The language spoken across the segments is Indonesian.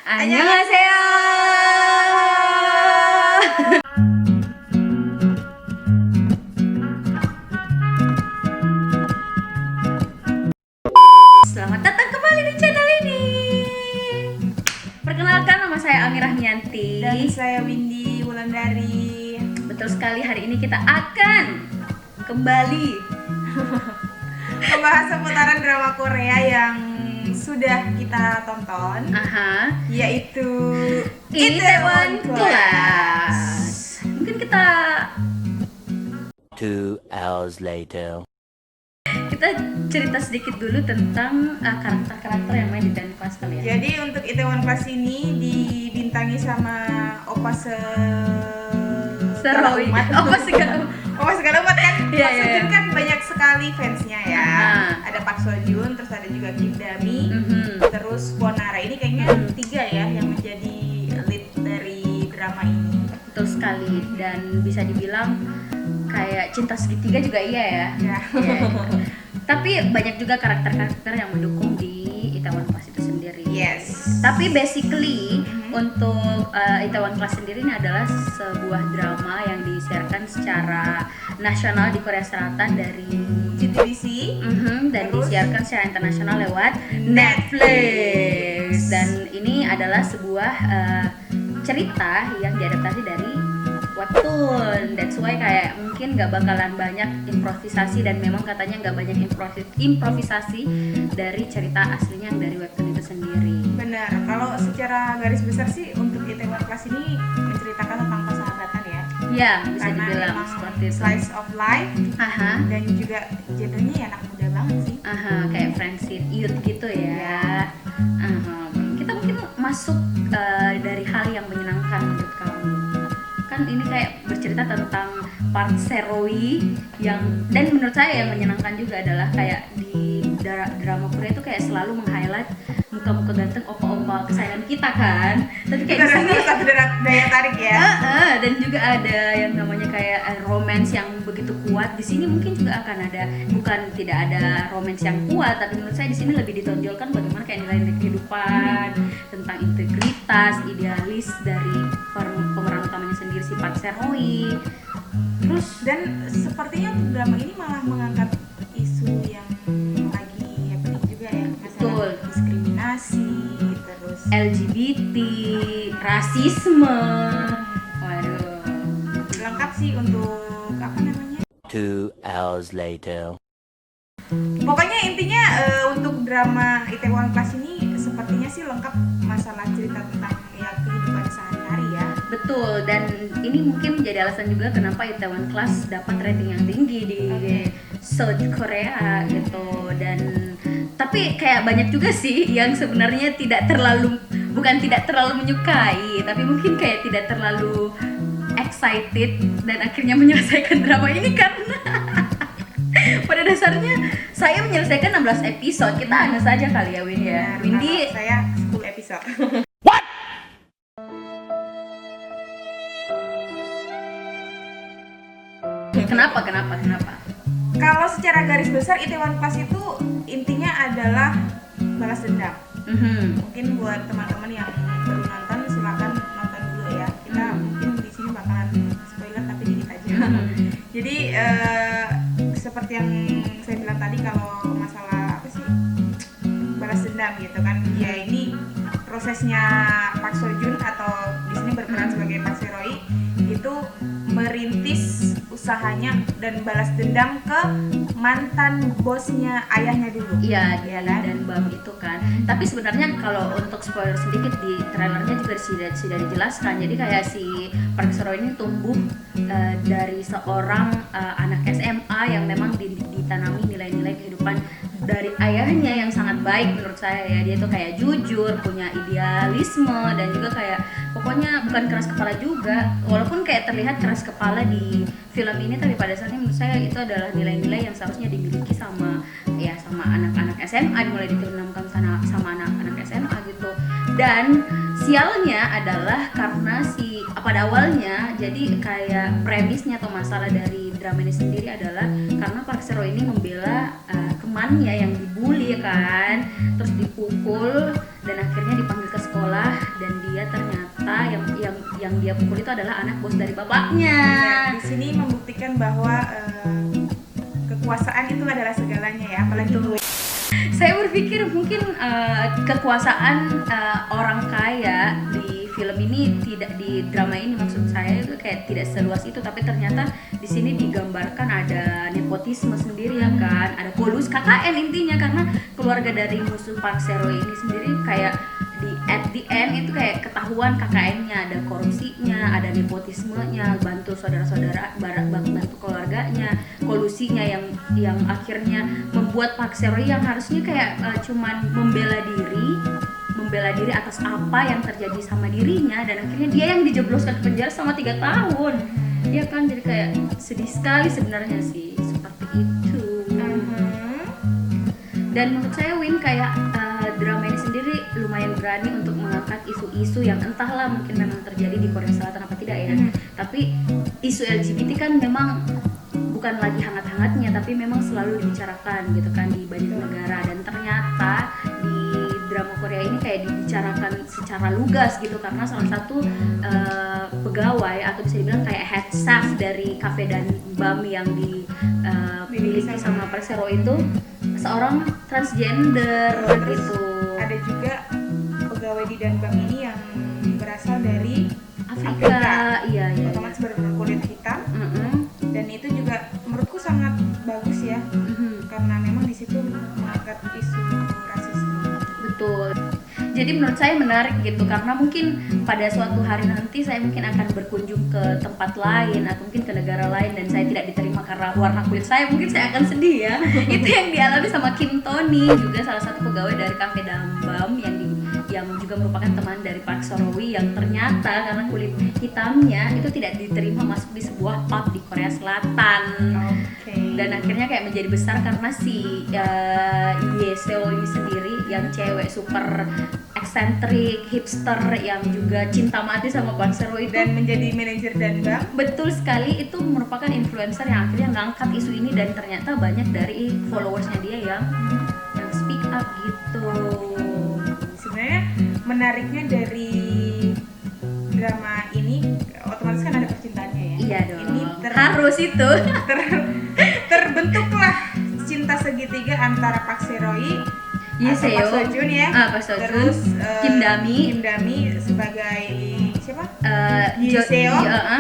안녕하세요. Selamat datang kembali di channel ini. Perkenalkan, nama saya Amirah Mianti. Dan saya Windy Wulandari. Betul sekali, hari ini kita akan kembali membahas seputaran drama Korea yang sudah kita tonton, yaitu Itaewon Class. Mungkin kita 2 hours later. cerita sedikit dulu tentang karakter-karakter yang main di Itaewon Class kali ya. Jadi untuk Itaewon Class ini dibintangi sama Opa segala umat. Opa segala umat kan. Iya, Pak iya. Sojun kan banyak sekali fansnya ya. Ada Pak Sojun, terus ada juga Kim Dami, terus Kwonara. Ini kayaknya 3 ya yang menjadi lead dari drama ini. Betul sekali, dan bisa dibilang kayak cinta segitiga juga iya ya. Ya. Iya. Tapi banyak juga karakter-karakter yang mendukung di Itaewon Class itu sendiri. Yes. Tapi basically untuk Itaewon Class sendiri ini adalah sebuah drama yang disiarkan secara nasional di Korea Selatan dari JTBC. Dan Terus? disiarkan secara internasional lewat Netflix. Dan ini adalah sebuah cerita yang diadaptasi dari webtoon. That's why kayak mungkin gak bakalan banyak improvisasi, dan memang katanya gak banyak improvisasi dari cerita aslinya yang dari webtoon itu sendiri. Benar, kalau secara garis besar sih untuk Itaewon Class ini menceritakan tentang persahabatan ya. Ya, bisa Karena dibilang memang seperti itu. slice of life Aha, dan juga genrenya ya anak muda banget sih. kayak friendship youth gitu ya. Kita mungkin masuk dari hal yang menyenangkan menurut kamu. Kan ini kayak bercerita tentang Park Serowi yang, dan menurut saya yang menyenangkan juga adalah kayak di drama Korea itu kayak selalu meng-highlight muka-muka ganteng opa-opa kesayangan kita kan. Tapi kayak Itu di sini adalah satu daya tarik ya. dan juga ada yang namanya kayak romance yang begitu kuat. Di sini mungkin juga akan ada, bukan tidak ada romance yang kuat, tapi menurut saya di sini lebih ditonjolkan bagaimana kayak nilai-nilai kehidupan, tentang integritas, idealis dari pemeran utamanya sendiri si Park Serowi. Terus dan sepertinya untuk drama ini malah mengangkat isu yang lagi happening juga ya, Betul. masalah diskriminasi, terus LGBT, rasisme. Waduh. lengkap sih untuk apa namanya. 2 hours later. Pokoknya intinya untuk drama Itaewon Class ini sepertinya sih lengkap masalah cerita tentang ya kehidupan sehari-hari ya. Betul, dan ini mungkin menjadi alasan juga kenapa Itaewon Class dapat rating yang tinggi di South Korea gitu. Dan tapi kayak banyak juga sih yang sebenarnya tidak terlalu menyukai, tapi mungkin kayak tidak terlalu excited dan akhirnya menyelesaikan drama ini karena pada dasarnya saya menyelesaikan 16 episode. Kita hanya saja kali ya Win ya. Nah, Windy kalau saya 10 episode. kenapa? Kalau secara garis besar Itaewon Class itu intinya adalah balas dendam. Mungkin buat teman-teman yang baru nonton silakan nonton dulu ya. Kita mungkin di sini bakalan spoiler tapi dikit aja. Jadi seperti yang saya bilang tadi, kalau masalah apa sih balas dendam gitu kan, ya ini prosesnya Park Sojun atau di sini berperan sebagai Park Serowi itu merintis usahanya dan balas dendam ke mantan bosnya ayahnya dulu. Iya, Iya Dili kan? dan Bam itu kan. Tapi sebenarnya kalau untuk spoiler sedikit, di trailernya juga sudah dijelaskan. Jadi kayak si Park Seo ini tumbuh dari seorang anak SMA yang memang ditanami nilai-nilai kehidupan dari ayahnya yang sangat baik menurut saya ya. Dia tuh kayak jujur, punya idealisme, dan juga kayak pokoknya bukan keras kepala juga. Walaupun kayak terlihat keras kepala di film ini, tapi pada dasarnya menurut saya itu adalah nilai-nilai yang seharusnya dimiliki sama anak-anak SMA, dimulai ditanamkan sama anak-anak SMA gitu. Dan sialnya adalah karena pada awalnya jadi kayak premisnya atau masalah dari drama ini sendiri adalah karena Park Seo ini membela temannya yang dibully kan, terus dipukul dan akhirnya dipanggil ke sekolah dan dia ternyata yang dia pukul itu adalah anak bos dari bapaknya. Di sini membuktikan bahwa kekuasaan itu adalah segalanya ya, apalagi gue. Saya berpikir mungkin kekuasaan orang kaya di film ini, tidak di drama ini maksud saya, itu kayak tidak seluas itu, tapi ternyata di sini digambarkan ada nepotisme sendiri ya kan, ada polus KKN intinya, karena keluarga dari musuh Park Sero ini sendiri kayak at the end itu kayak ketahuan KKN-nya ada korupsinya, ada nepotismenya, bantu saudara-saudara, bantu keluarganya, kolusinya yang akhirnya membuat Park Sero yang harusnya kayak cuman membela diri atas apa yang terjadi sama dirinya, dan akhirnya dia yang dijebloskan ke penjara selama 3 tahun. Ya kan, jadi kayak sedih sekali sebenarnya sih seperti itu. Dan menurut saya Win kayak drama ini sendiri lumayan berani untuk mengangkat isu-isu yang entahlah mungkin memang terjadi di Korea Selatan apa tidak ya. Tapi isu LGBT kan memang bukan lagi hangat-hangatnya, tapi memang selalu dibicarakan gitu kan di banyak negara, dan ternyata di drama Korea ini kayak dibicarakan secara lugas gitu, karena salah satu pegawai atau bisa dibilang kayak head chef dari cafe dan bam yang dimiliki sama Park Sero itu seorang transgender gitu. Ada juga pegawai di Danbang ini yang berasal dari Afrika. Iya. Otomatis berkulit hitam. Dan itu juga menurutku sangat bagus ya, karena memang di situ mengangkat isu rasisme. Betul. Jadi menurut saya menarik gitu, karena mungkin pada suatu hari nanti saya mungkin akan berkunjung ke tempat lain atau mungkin ke negara lain dan saya tidak diterima karena warna kulit saya, mungkin saya akan sedih ya. Itu yang dialami sama Kim Tony, juga salah satu pegawai dari Cafe Dambam yang juga merupakan teman dari Park Soro-wi, yang ternyata karena kulit hitamnya itu tidak diterima masuk di sebuah pub di Korea Selatan. Dan akhirnya kayak menjadi besar karena si Ye Seo ini sendiri yang cewek super eksentrik, hipster yang juga cinta mati sama Park Sero-wi dan menjadi manajer Danbang. Betul sekali, itu merupakan influencer yang akhirnya ngangkat isu ini, dan ternyata banyak dari followersnya dia yang speak up gitu. Sebenarnya menariknya dari drama ini otomatis kan ada percintaannya ya. Iya dong. Ini harus itu. Terbentuklah cinta segitiga antara Park Sero-wi, Ye Seo, Park Seo-joon ya. Park Seo-joon, terus Kim Dami sebagai siapa? Ye Seo,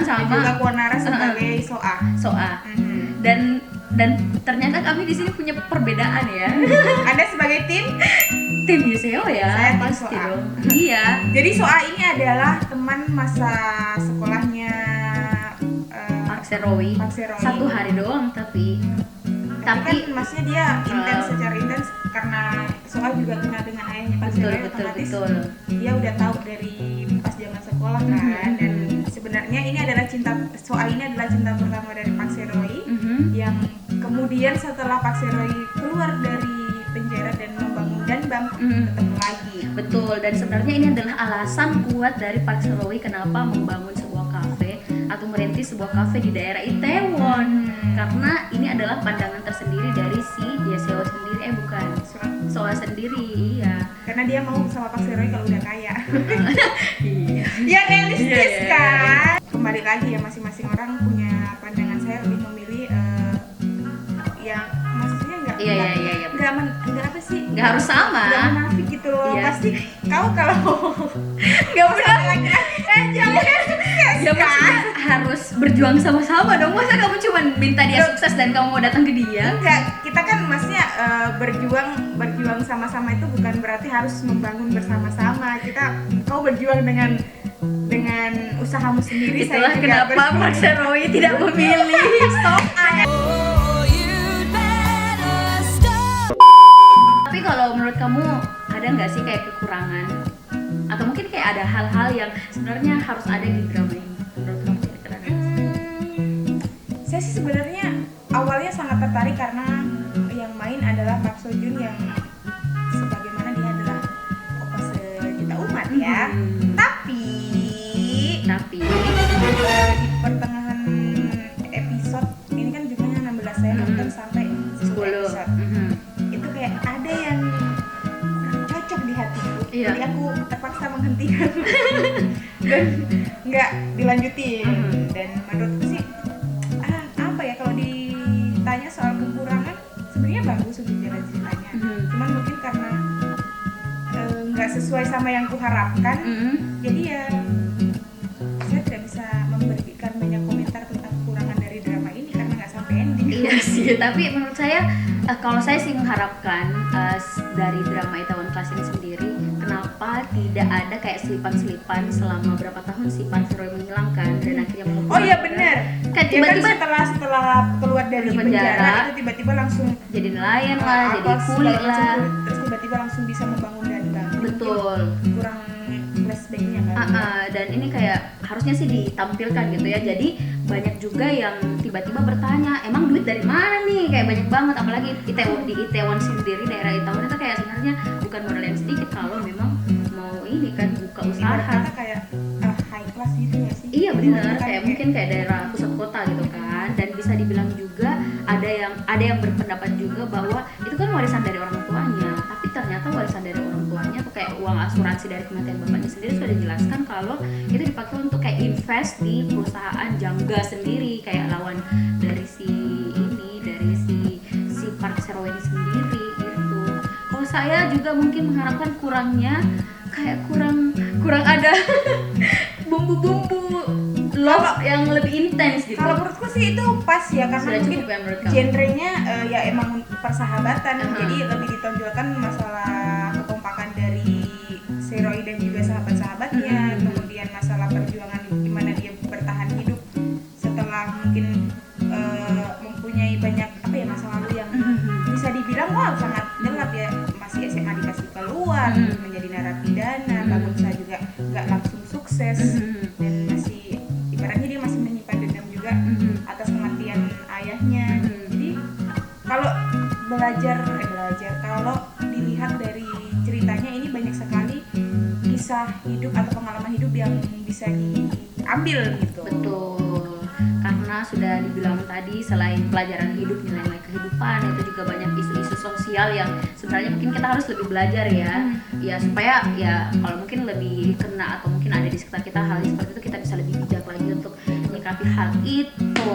sama dan juga Kwon Nara sebagai Soa. Dan ternyata kami di sini punya perbedaan ya. Anda sebagai tim Ye Seo ya, saya tim pasti Soa. dong. Iya. Jadi Soa ini adalah teman masa sekolahnya Park Sero-wi. Satu hari doang tapi kan maksudnya dia intens, secara intens, karena Soa juga kenal dengan ayahnya Park Sero-wi, otomatis dia udah tahu dari pas zaman sekolah kan. Dan sebenarnya ini adalah Soa ini adalah cinta pertama dari Park Sero-wi, yang kemudian setelah Park Sero-wi keluar dari penjara dan membangun Danbam, ketemu lagi. Betul, dan sebenarnya ini adalah alasan kuat dari Park Sero-wi kenapa membangun sebuah kafe atau merintis sebuah kafe di daerah Itaewon. Karena ini adalah pandangan tersendiri dari si Ye Seo sendiri, bukan Soa sendiri, iya. Karena dia mau sama Park Sero-wi kalau udah kaya. Iya. Ya realistis Iya. kan. Kembali lagi ya, masing-masing orang punya pandangan. Saya lebih memilih yang maksudnya nggak apa sih? Nggak harus sama. Nggak munafik gitu loh. Iya. Pasti kau kalau Nggak benar. jangan Ya maksudnya harus berjuang sama-sama dong. Masa kamu cuma minta dia sukses dan kamu mau datang ke dia? enggak, kita kan maksudnya berjuang sama-sama itu bukan berarti harus membangun bersama-sama. Kau berjuang dengan usahamu sendiri. Itulah saya juga kenapa Park Sero-wi tidak memilih Soa. Tapi kalau menurut kamu ada nggak sih kayak kekurangan atau mungkin kayak ada hal-hal yang sebenarnya harus ada di drama ini? Menurut kamu kira-kira? Saya sih sebenarnya awalnya sangat tertarik karena yang main adalah Park Seo-joon yang sebagaimana dia adalah opa sejuta umat ya. Tapi di pertengahan episode ini kan jumlahnya 16, saya nonton sampai 10 episode. Itu kayak ada yang cocok di hatiku. Iya. Jadi dan nggak dilanjutin. Dan menurutku sih apa ya, kalau ditanya soal kekurangan sebenarnya bagus untuk jalan ceritanya, cuman mungkin karena nggak sesuai sama yang kuharapkan, jadi ya saya tidak bisa memberikan banyak komentar tentang kekurangan dari drama ini karena nggak sampai ending. Iya sih, tapi menurut saya kalau saya sih mengharapkan dari drama Itaewon Class ini sendiri, kenapa tidak ada kayak selipan-selipan selama berapa tahun si Park Seo Roy menghilang kan, dan akhirnya mau Oh iya benar. Kan Dia kan tiba-tiba setelah keluar dari penjara itu tiba-tiba langsung jadi nelayan lah, jadi kulit lah. terus tiba-tiba langsung bisa membangun dari bangku. Betul. Kurang flashbacknya kan. Dan ini kayak harusnya sih ditampilkan gitu ya. Jadi banyak juga yang tiba-tiba bertanya, emang duit dari mana nih? Kayak banyak banget, apalagi di Itaewon sendiri, daerah Itaewon itu kayak sebenarnya bukan modal yang sedikit kalau memang mau ini kan buka usaha. Ibarat kata kayak high class gitu ya sih. Iya benar, Kan kayak mungkin kayak daerah pusat kota gitu kan. Dan bisa dibilang juga ada yang berpendapat juga bahwa itu kan warisan dari orang tuanya, tapi ternyata warisan dari orang tuanya tuh kayak uang asuransi dari kematian bapaknya sendiri sudah dijelaskan kalau itu dipakai untuk kayak invest di perusahaan Jangga sendiri, kayak lawan dari si Park Seo Roy sendiri gitu. Kalau saya juga mungkin mengharapkan kurangnya kayak kurang ada bumbu-bumbu love yang lebih intens gitu. Kalau menurutku sih itu pas ya, karena Sudah mungkin cukup ya menurut kamu? genrenya ya emang persahabatan, Uh-huh. jadi lebih ditonjolkan masalah kekompakan dari Seroy dan juga sahabat-sahabatnya, kemudian masalah perjuangan gimana dia bertahan hidup setelah mungkin mempunyai banyak masa lalu yang bisa dibilang sangat gelap ya, masih SMA dikasih keluar, menjadi narapidana, bangun usaha juga nggak langsung sukses, dan masih ibaratnya dia masih menyimpan dendam juga atas kematian ayahnya. Jadi kalau belajar kalau dilihat dari ceritanya ini banyak sekali kisah hidup atau pengalaman hidup yang bisa diambil gitu. Betul, karena sudah dibilang tadi selain pelajaran hidup, nilai-nilai kehidupan, itu juga banyak isu-isu sosial yang sebenarnya mungkin kita harus lebih belajar ya, ya supaya ya kalau mungkin lebih kena atau mungkin ada di sekitar kita hal seperti itu, kita bisa lebih bijak lagi untuk menyikapi hal itu.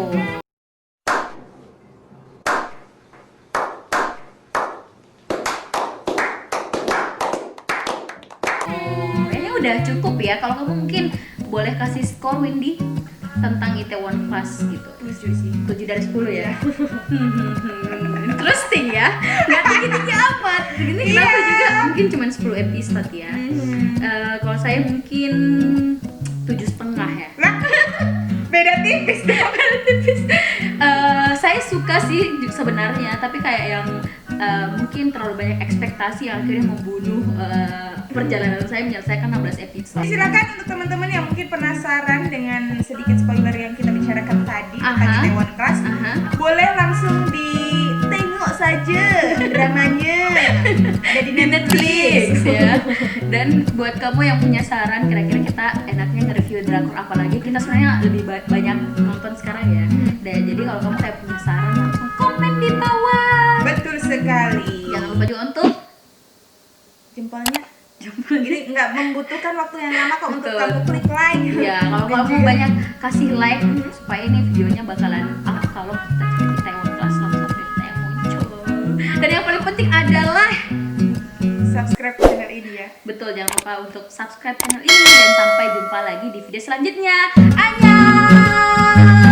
Kayaknya udah cukup ya. Kalau kamu mungkin boleh kasih skor Windy tentang Itaewon Class gitu. 7 dari 10 ya. Interesting ya. Nggak tinggi-tinggi amat. Ini kenapa juga mungkin cuma 10 episode ya. Kalau saya mungkin 7,5 ya. Beda tipis. Saya suka sih sebenarnya, tapi kayak yang mungkin terlalu banyak ekspektasi yang akhirnya membunuh perjalanan saya menyelesaikan 16 episode. Silakan untuk teman-teman yang mungkin penasaran dengan sedikit spoiler yang kita bicarakan tadi tentang Itaewon Class, boleh langsung ditengok saja dramanya, ada di Netflix ya. Dan buat kamu yang punya saran kira-kira kita enaknya nge-review drakor apa lagi, kita sebenarnya lebih banyak nonton sekarang ya. Dan jadi kalau kamu kayak punya saran langsung komen di bawah. Betul sekali. Jangan lupa juga untuk jempolnya. Ini nggak membutuhkan waktu yang lama kok untuk Betul. kamu klik like. ya kalau kamu banyak kasih like supaya ini videonya bakalan up kalau kita cari Itaewon Class langsung berita yang muncul. Dan yang paling penting adalah Subscribe channel ini ya. betul, jangan lupa untuk subscribe channel ini dan sampai jumpa lagi di video selanjutnya. Annyeong.